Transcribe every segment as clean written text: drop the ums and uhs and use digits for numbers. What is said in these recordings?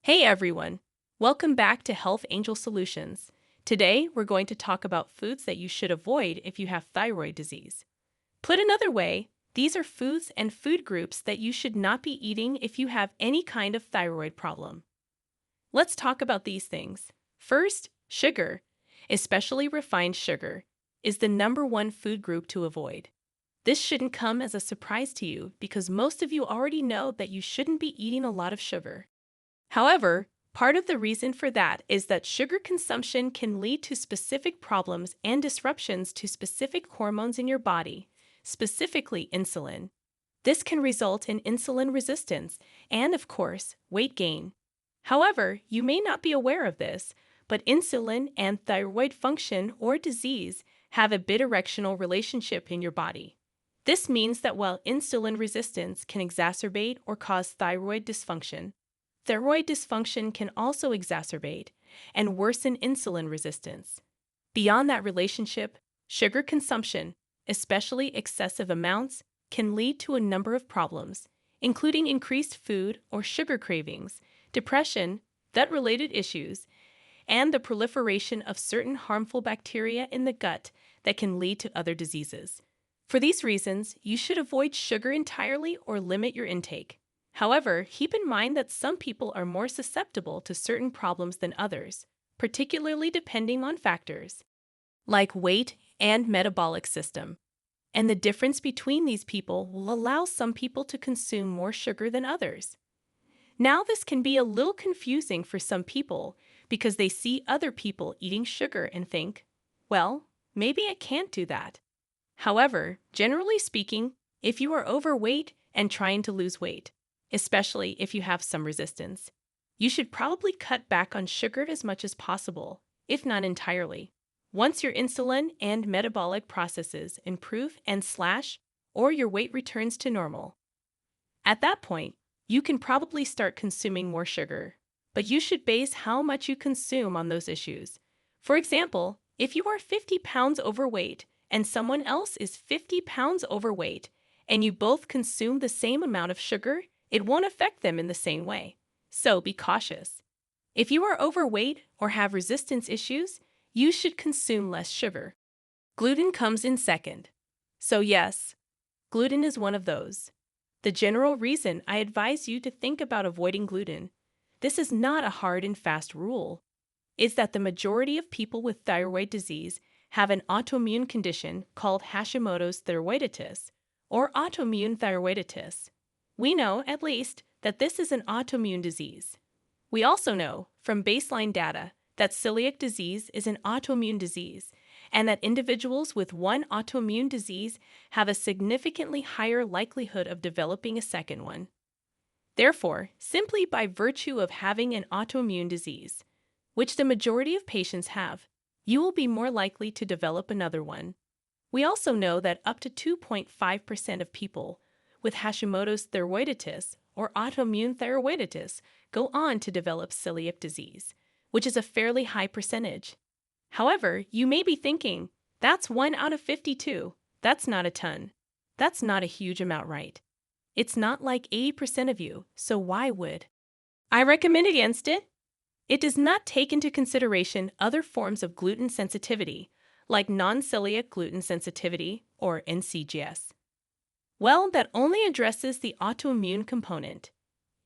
Hey everyone! Welcome back to Health Angel Solutions. Today, we're going to talk about foods that you should avoid if you have thyroid disease. Put another way, these are foods and food groups that you should not be eating if you have any kind of thyroid problem. Let's talk about these things. First, sugar, especially refined sugar, is the number one food group to avoid. This shouldn't come as a surprise to you because most of you already know that you shouldn't be eating a lot of sugar. However, part of the reason for that is that sugar consumption can lead to specific problems and disruptions to specific hormones in your body, specifically insulin. This can result in insulin resistance and, of course, weight gain. However, you may not be aware of this, but insulin and thyroid function or disease have a bidirectional relationship in your body. This means that while insulin resistance can exacerbate or cause thyroid dysfunction, thyroid dysfunction can also exacerbate and worsen insulin resistance. Beyond that relationship, sugar consumption, especially excessive amounts, can lead to a number of problems, including increased food or sugar cravings, depression, gut-related issues, and the proliferation of certain harmful bacteria in the gut that can lead to other diseases. For these reasons, you should avoid sugar entirely or limit your intake. However, keep in mind that some people are more susceptible to certain problems than others, particularly depending on factors like weight and metabolic system. And the difference between these people will allow some people to consume more sugar than others. Now, this can be a little confusing for some people because they see other people eating sugar and think, well, maybe I can't do that. However, generally speaking, if you are overweight and trying to lose weight, especially if you have some resistance, you should probably cut back on sugar as much as possible, if not entirely. Once your insulin and metabolic processes improve or your weight returns to normal. At that point, you can probably start consuming more sugar, but you should base how much you consume on those issues. For example, if you are 50 pounds overweight and someone else is 50 pounds overweight, and you both consume the same amount of sugar, it won't affect them in the same way. So be cautious. If you are overweight or have resistance issues, you should consume less sugar. Gluten comes in second. So yes, gluten is one of those. The general reason I advise you to think about avoiding gluten, this is not a hard and fast rule, is that the majority of people with thyroid disease have an autoimmune condition called Hashimoto's thyroiditis or autoimmune thyroiditis. We know, at least, that this is an autoimmune disease. We also know, from baseline data, that celiac disease is an autoimmune disease, and that individuals with one autoimmune disease have a significantly higher likelihood of developing a second one. Therefore, simply by virtue of having an autoimmune disease, which the majority of patients have, you will be more likely to develop another one. We also know that up to 2.5% of people with Hashimoto's thyroiditis or autoimmune thyroiditis go on to develop celiac disease, which is a fairly high percentage. However, you may be thinking, that's 1 out of 52. That's not a ton. That's not a huge amount, right? It's not like 80% of you, so why would I recommend against it? It does not take into consideration other forms of gluten sensitivity, like non-celiac gluten sensitivity or NCGS. Well, that only addresses the autoimmune component.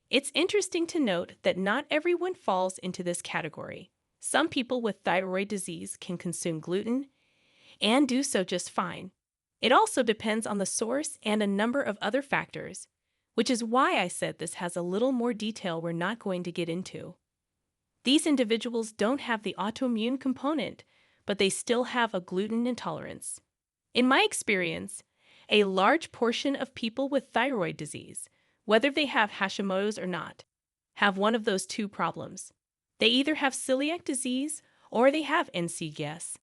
It's interesting to note that not everyone falls into this category. Some people with thyroid disease can consume gluten and do so just fine. It also depends on the source and a number of other factors, which is why I said this has a little more detail we're not going to get into. These individuals don't have the autoimmune component, but they still have a gluten intolerance. In my experience, a large portion of people with thyroid disease, whether they have Hashimoto's or not, have one of those two problems. They either have celiac disease or they have NCGS.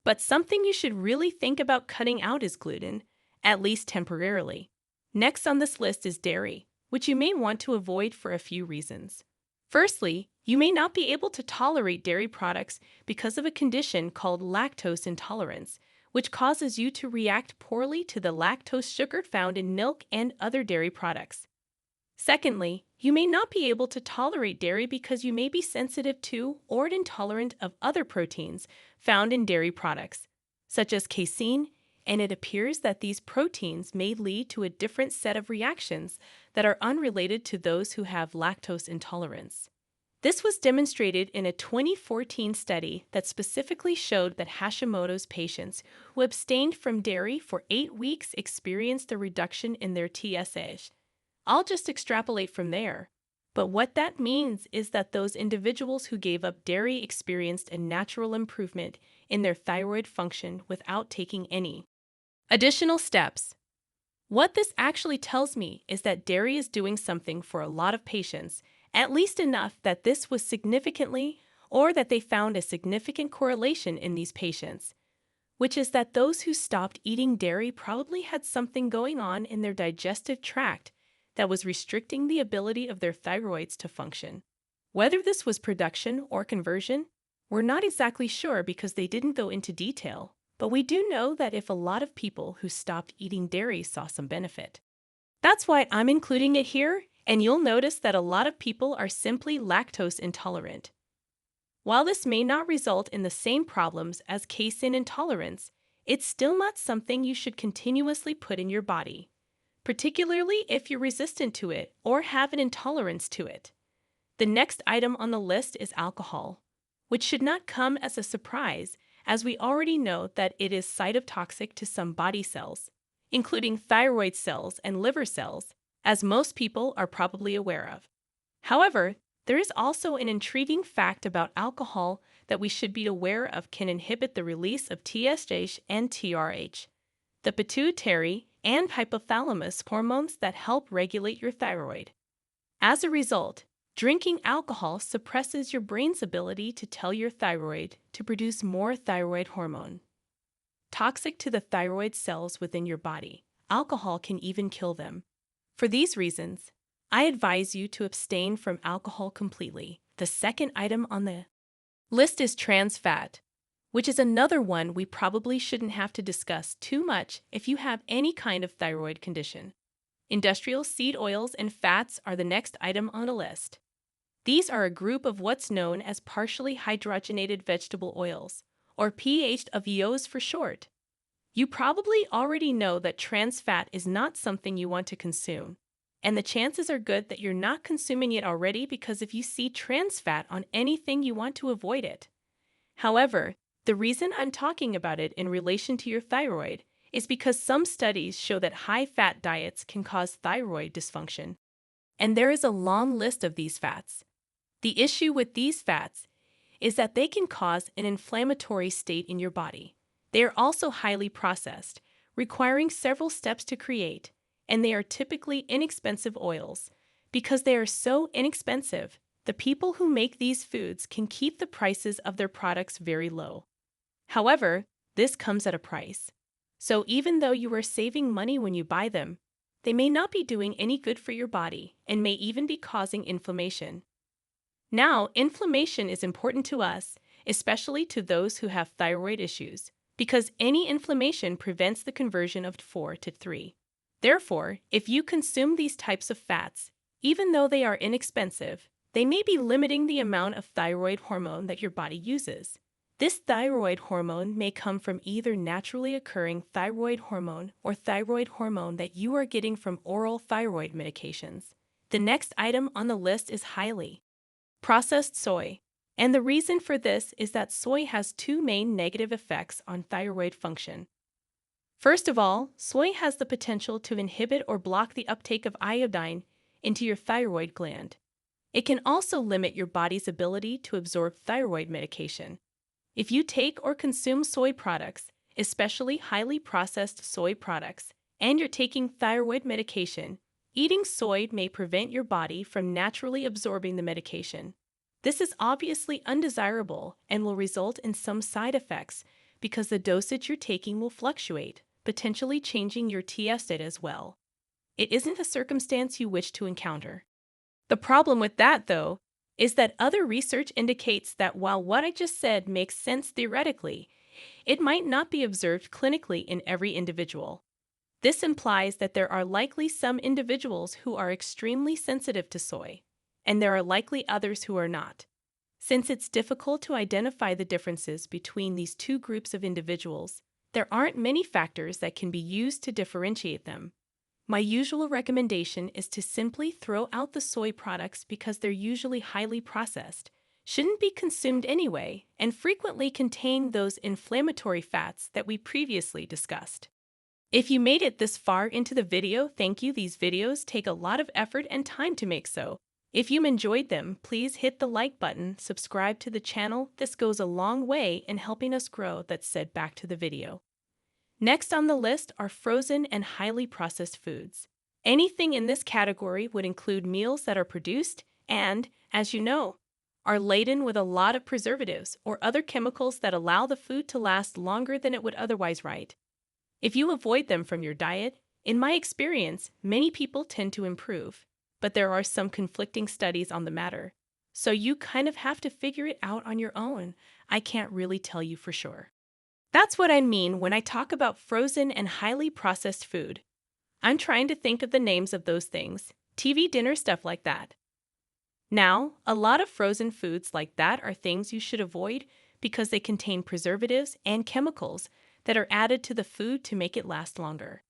But something you should really think about cutting out is gluten, at least temporarily. Next on this list is dairy, which you may want to avoid for a few reasons. Firstly, you may not be able to tolerate dairy products because of a condition called lactose intolerance, which causes you to react poorly to the lactose sugar found in milk and other dairy products. Secondly, you may not be able to tolerate dairy because you may be sensitive to or intolerant of other proteins found in dairy products, such as casein, and it appears that these proteins may lead to a different set of reactions that are unrelated to those who have lactose intolerance. This was demonstrated in a 2014 study that specifically showed that Hashimoto's patients who abstained from dairy for 8 weeks experienced a reduction in their TSH. I'll just extrapolate from there. But what that means is that those individuals who gave up dairy experienced a natural improvement in their thyroid function without taking any additional steps. What this actually tells me is that dairy is doing something for a lot of patients, at least enough that this was significantly, or that they found a significant correlation in these patients, which is that those who stopped eating dairy probably had something going on in their digestive tract that was restricting the ability of their thyroids to function. Whether this was production or conversion, we're not exactly sure because they didn't go into detail, but we do know that if a lot of people who stopped eating dairy saw some benefit. That's why I'm including it here, and you'll notice that a lot of people are simply lactose intolerant. While this may not result in the same problems as casein intolerance, it's still not something you should continuously put in your body, particularly if you're resistant to it or have an intolerance to it. The next item on the list is alcohol, which should not come as a surprise, as we already know that it is cytotoxic to some body cells, including thyroid cells and liver cells, as most people are probably aware of. However, there is also an intriguing fact about alcohol that we should be aware of can inhibit the release of TSH and TRH, the pituitary and hypothalamus hormones that help regulate your thyroid. As a result, drinking alcohol suppresses your brain's ability to tell your thyroid to produce more thyroid hormone. Toxic to the thyroid cells within your body, alcohol can even kill them. For these reasons, I advise you to abstain from alcohol completely. The second item on the list is trans fat, which is another one we probably shouldn't have to discuss too much if you have any kind of thyroid condition. Industrial seed oils and fats are the next item on the list. These are a group of what's known as partially hydrogenated vegetable oils, or PHVOs for short. You probably already know that trans fat is not something you want to consume, and the chances are good that you're not consuming it already because if you see trans fat on anything, you want to avoid it. However, the reason I'm talking about it in relation to your thyroid is because some studies show that high-fat diets can cause thyroid dysfunction, and there is a long list of these fats. The issue with these fats is that they can cause an inflammatory state in your body. They are also highly processed, requiring several steps to create, and they are typically inexpensive oils. Because they are so inexpensive, the people who make these foods can keep the prices of their products very low. However, this comes at a price. So even though you are saving money when you buy them, they may not be doing any good for your body and may even be causing inflammation. Now, inflammation is important to us, especially to those who have thyroid issues, because any inflammation prevents the conversion of 4 to 3. Therefore, if you consume these types of fats, even though they are inexpensive, they may be limiting the amount of thyroid hormone that your body uses. This thyroid hormone may come from either naturally occurring thyroid hormone or thyroid hormone that you are getting from oral thyroid medications. The next item on the list is highly processed soy, and the reason for this is that soy has two main negative effects on thyroid function. First of all, soy has the potential to inhibit or block the uptake of iodine into your thyroid gland. It can also limit your body's ability to absorb thyroid medication. If you take or consume soy products, especially highly processed soy products, and you're taking thyroid medication, eating soy may prevent your body from naturally absorbing the medication. This is obviously undesirable and will result in some side effects because the dosage you're taking will fluctuate, potentially changing your TSH as well. It isn't a circumstance you wish to encounter. The problem with that, though, is that other research indicates that while what I just said makes sense theoretically, it might not be observed clinically in every individual. This implies that there are likely some individuals who are extremely sensitive to soy, and there are likely others who are not. Since it's difficult to identify the differences between these two groups of individuals, there aren't many factors that can be used to differentiate them. My usual recommendation is to simply throw out the soy products because they're usually highly processed, shouldn't be consumed anyway, and frequently contain those inflammatory fats that we previously discussed. If you made it this far into the video, thank you. These videos take a lot of effort and time to make, so if you enjoyed them, please hit the like button, subscribe to the channel. This goes a long way in helping us grow. That said, back to the video. Next on the list are frozen and highly processed foods. Anything in this category would include meals that are produced and, as you know, are laden with a lot of preservatives or other chemicals that allow the food to last longer than it would otherwise, right? If you avoid them from your diet, in my experience, many people tend to improve, but there are some conflicting studies on the matter, so you kind of have to figure it out on your own. I can't really tell you for sure. That's what I mean when I talk about frozen and highly processed food. I'm trying to think of the names of those things, TV dinner stuff like that. Now, a lot of frozen foods like that are things you should avoid because they contain preservatives and chemicals that are added to the food to make it last longer.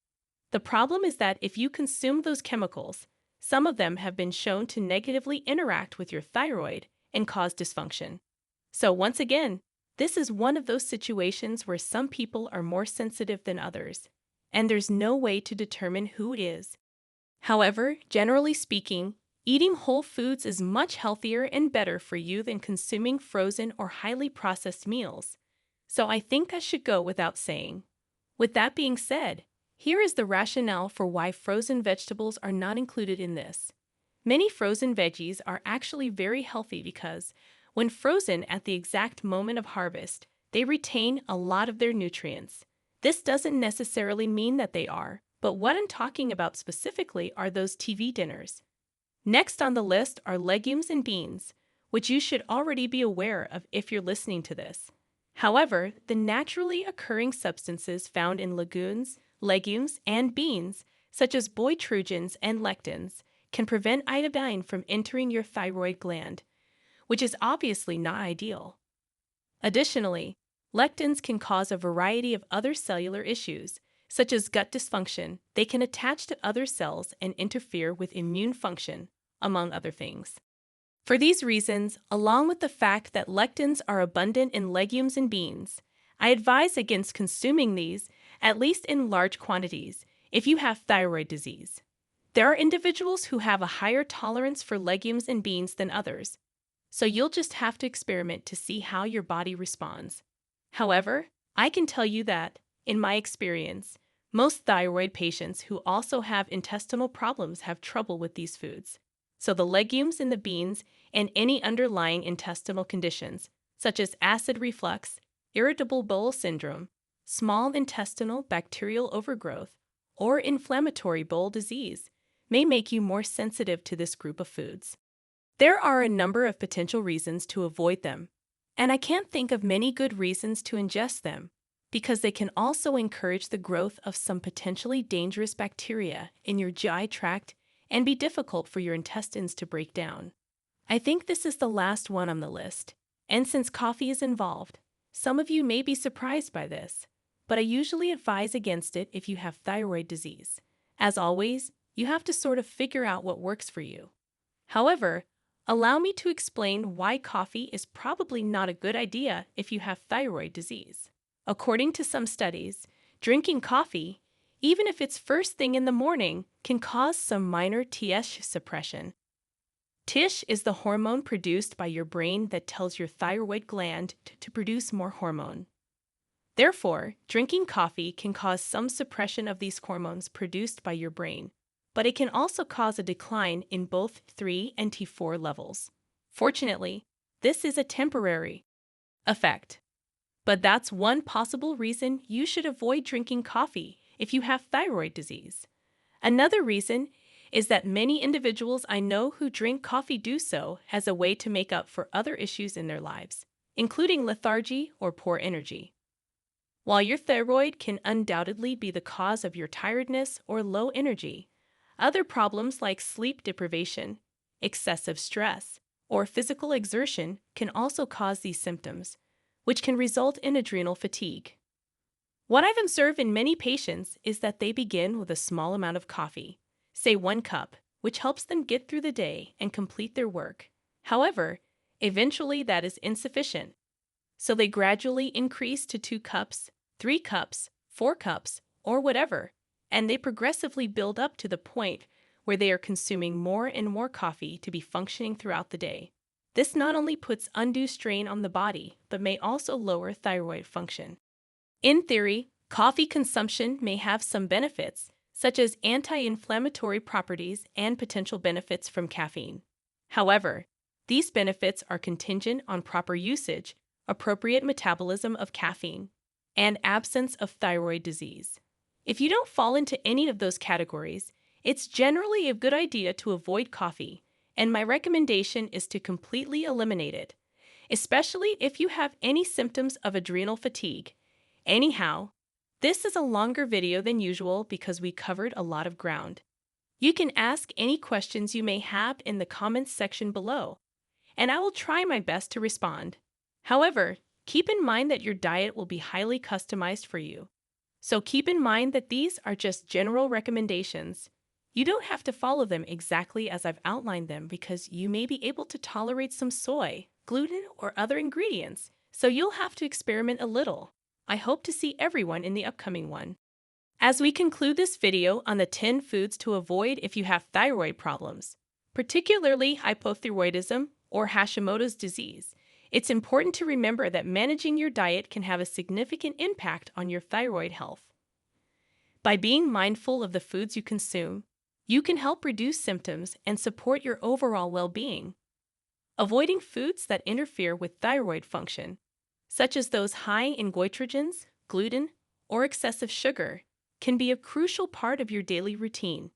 The problem is that if you consume those chemicals, some of them have been shown to negatively interact with your thyroid and cause dysfunction. So once again, this is one of those situations where some people are more sensitive than others, and there's no way to determine who it is. However, generally speaking, eating whole foods is much healthier and better for you than consuming frozen or highly processed meals. So I think I should go without saying. With that being said, here is the rationale for why frozen vegetables are not included in this. Many frozen veggies are actually very healthy because, when frozen at the exact moment of harvest, they retain a lot of their nutrients. This doesn't necessarily mean that they are, but what I'm talking about specifically are those TV dinners. Next on the list are legumes and beans, which you should already be aware of if you're listening to this. However, the naturally occurring substances found in legumes, and beans, such as botulinins and lectins, can prevent iodine from entering your thyroid gland, which is obviously not ideal. Additionally, lectins can cause a variety of other cellular issues, such as gut dysfunction. They can attach to other cells and interfere with immune function, among other things. For these reasons, along with the fact that lectins are abundant in legumes and beans, I advise against consuming these, at least in large quantities, if you have thyroid disease. There are individuals who have a higher tolerance for legumes and beans than others, so you'll just have to experiment to see how your body responds. However, I can tell you that, in my experience, most thyroid patients who also have intestinal problems have trouble with these foods. So the legumes and the beans and any underlying intestinal conditions, such as acid reflux, irritable bowel syndrome, small intestinal bacterial overgrowth, or inflammatory bowel disease, may make you more sensitive to this group of foods. There are a number of potential reasons to avoid them, and I can't think of many good reasons to ingest them, because they can also encourage the growth of some potentially dangerous bacteria in your GI tract and be difficult for your intestines to break down. I think this is the last one on the list, and since coffee is involved, some of you may be surprised by this, but I usually advise against it if you have thyroid disease. As always, you have to sort of figure out what works for you. However, allow me to explain why coffee is probably not a good idea if you have thyroid disease. According to some studies, drinking coffee, even if it's first thing in the morning, can cause some minor TSH suppression. TSH is the hormone produced by your brain that tells your thyroid gland to produce more hormone. Therefore, drinking coffee can cause some suppression of these hormones produced by your brain, but it can also cause a decline in both 3 and T4 levels. Fortunately, this is a temporary effect. But that's one possible reason you should avoid drinking coffee if you have thyroid disease. Another reason is that many individuals I know who drink coffee do so as a way to make up for other issues in their lives, including lethargy or poor energy. While your thyroid can undoubtedly be the cause of your tiredness or low energy, other problems like sleep deprivation, excessive stress, or physical exertion can also cause these symptoms, which can result in adrenal fatigue. What I've observed in many patients is that they begin with a small amount of coffee, say 1 cup, which helps them get through the day and complete their work. However, eventually that is insufficient, so they gradually increase to 2 cups, 3 cups, 4 cups, or whatever, and they progressively build up to the point where they are consuming more and more coffee to be functioning throughout the day. This not only puts undue strain on the body, but may also lower thyroid function. In theory, coffee consumption may have some benefits, such as anti-inflammatory properties and potential benefits from caffeine. However, these benefits are contingent on proper usage, appropriate metabolism of caffeine, and absence of thyroid disease. If you don't fall into any of those categories, it's generally a good idea to avoid coffee, and my recommendation is to completely eliminate it, especially if you have any symptoms of adrenal fatigue. Anyhow, this is a longer video than usual because we covered a lot of ground. You can ask any questions you may have in the comments section below, and I will try my best to respond. However, keep in mind that your diet will be highly customized for you. So keep in mind that these are just general recommendations. You don't have to follow them exactly as I've outlined them because you may be able to tolerate some soy, gluten, or other ingredients, so you'll have to experiment a little. I hope to see everyone in the upcoming one. As we conclude this video on the 10 foods to avoid if you have thyroid problems, particularly hypothyroidism or Hashimoto's disease, it's important to remember that managing your diet can have a significant impact on your thyroid health. By being mindful of the foods you consume, you can help reduce symptoms and support your overall well-being. Avoiding foods that interfere with thyroid function, such as those high in goitrogens, gluten, or excessive sugar, can be a crucial part of your daily routine.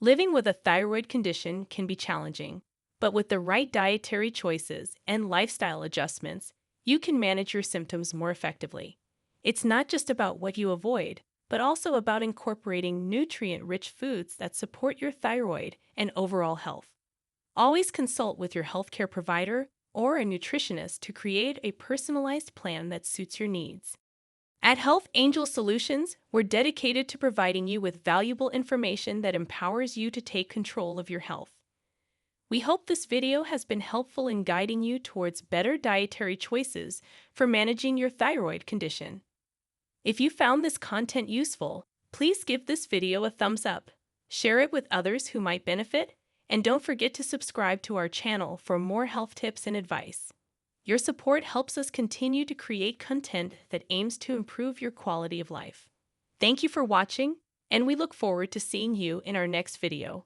Living with a thyroid condition can be challenging, but with the right dietary choices and lifestyle adjustments, you can manage your symptoms more effectively. It's not just about what you avoid, but also about incorporating nutrient-rich foods that support your thyroid and overall health. Always consult with your healthcare provider or a nutritionist to create a personalized plan that suits your needs. At Health Angel Solutions, we're dedicated to providing you with valuable information that empowers you to take control of your health. We hope this video has been helpful in guiding you towards better dietary choices for managing your thyroid condition. If you found this content useful, please give this video a thumbs up, share it with others who might benefit, and don't forget to subscribe to our channel for more health tips and advice. Your support helps us continue to create content that aims to improve your quality of life. Thank you for watching, and we look forward to seeing you in our next video.